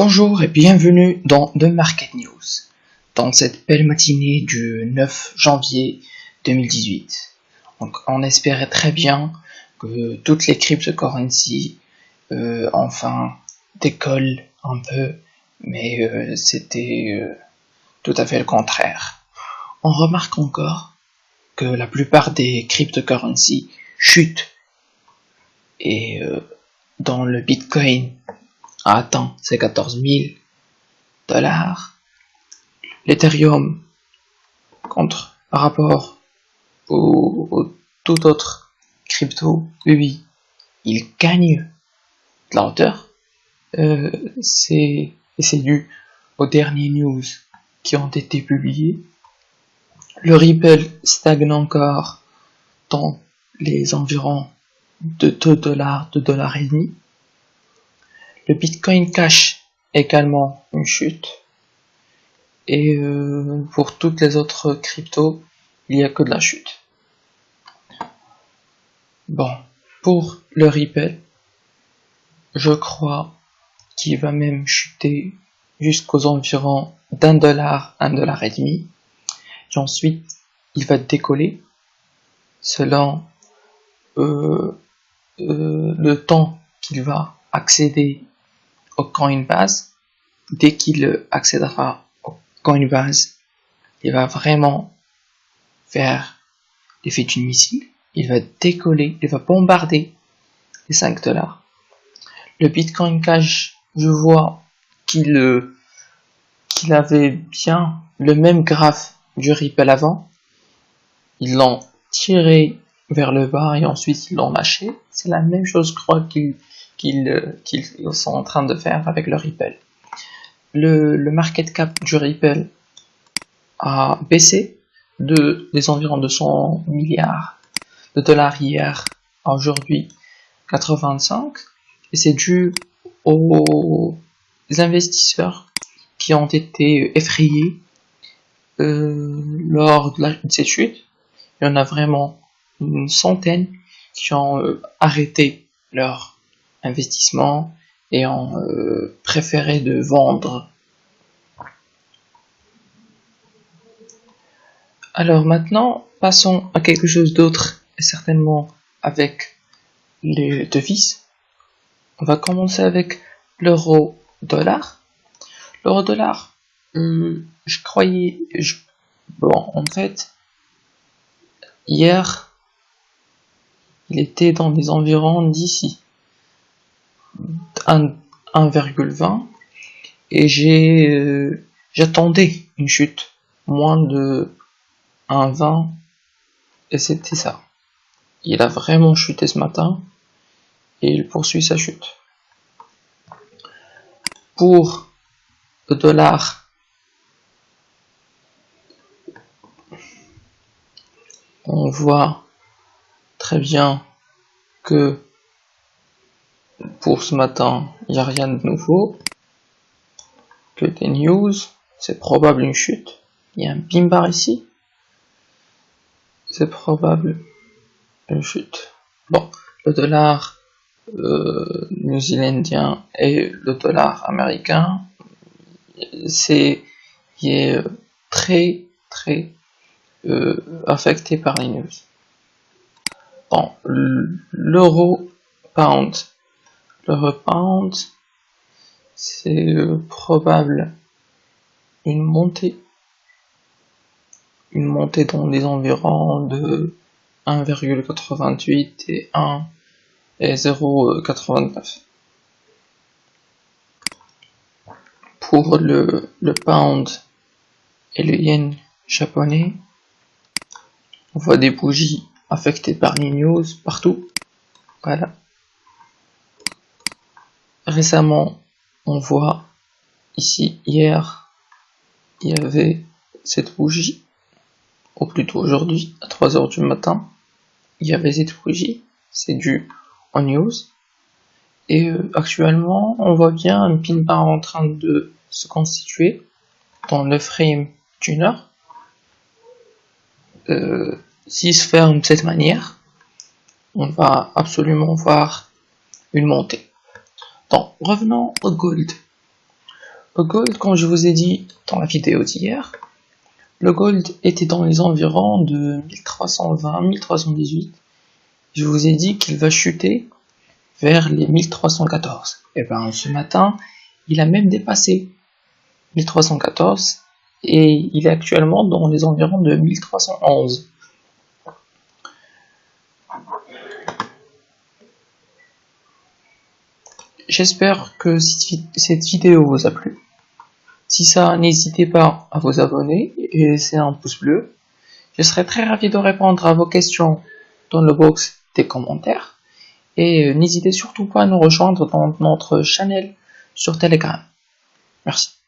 Bonjour et bienvenue dans The Market News, dans cette belle matinée du 9 janvier 2018. Donc, on espérait très bien que toutes les cryptocurrencies enfin décollent un peu, mais c'était tout à fait le contraire. On remarque encore que la plupart des cryptocurrencies chutent et dans le Bitcoin a atteint ses 14 000 $. L'Ethereum, par rapport au tout autre crypto, oui, il gagne de la hauteur. C'est dû aux dernières news qui ont été publiées. Le Ripple stagne encore dans les environs de $2, $2,5. Le Bitcoin Cash également une chute. Et pour toutes les autres cryptos, il n'y a que de la chute. Bon, pour le Ripple, je crois qu'il va même chuter jusqu'aux environs $1, $1,5. Et ensuite, il va décoller selon le temps qu'il va accéder au Coinbase. Dès qu'il accédera au Coinbase, il va vraiment faire l'effet d'une missile. Il va décoller, il va bombarder les $5. Le Bitcoin Cash, je vois qu'il avait bien le même graphe du Ripple avant. Ils l'ont tiré vers le bas et ensuite ils l'ont lâché. C'est la même chose, je crois, qu'ils sont en train de faire avec le Ripple. Le market cap du Ripple a baissé des environs de 100 milliards de dollars hier à aujourd'hui 85, et c'est dû aux investisseurs qui ont été effrayés lors de cette chute. Il y en a vraiment une centaine qui ont arrêté leur investissement et ont préféré de vendre. Alors maintenant, passons à quelque chose d'autre, et certainement avec les devises. On va commencer avec l'euro-dollar. L'euro-dollar, en fait, hier, il était dans les environs d'ici 1,20 et j'attendais une chute moins de 1,20 et c'était ça. Il a vraiment chuté ce matin et il poursuit sa chute. Pour le dollar, on voit très bien que pour ce matin, il n'y a rien de nouveau, que des news, c'est probable une chute. Il y a un pin bar ici, c'est probable une chute. Bon, le dollar néo-zélandien et le dollar américain, il est très affecté par les news. Bon, l'euro-pound, c'est probable une montée dans les environs de 1,88 et 0,89. Pour le pound et le yen japonais, on voit des bougies affectées par les news partout. Voilà. Récemment, on voit ici, hier, il y avait cette bougie, ou plutôt aujourd'hui, à 3h du matin, il y avait cette bougie, c'est dû aux news, et actuellement, on voit bien un pin bar en train de se constituer dans le frame d'une heure. S'il se ferme de cette manière, on va absolument voir une montée. Donc, revenons au gold. Le gold, comme je vous ai dit dans la vidéo d'hier, le gold était dans les environs de 1320-1318. Je vous ai dit qu'il va chuter vers les 1314. Et ben ce matin, il a même dépassé 1314 et il est actuellement dans les environs de 1311. J'espère que cette vidéo vous a plu. Si ça, n'hésitez pas à vous abonner et laisser un pouce bleu. Je serai très ravi de répondre à vos questions dans le box des commentaires. Et n'hésitez surtout pas à nous rejoindre dans notre channel sur Telegram. Merci.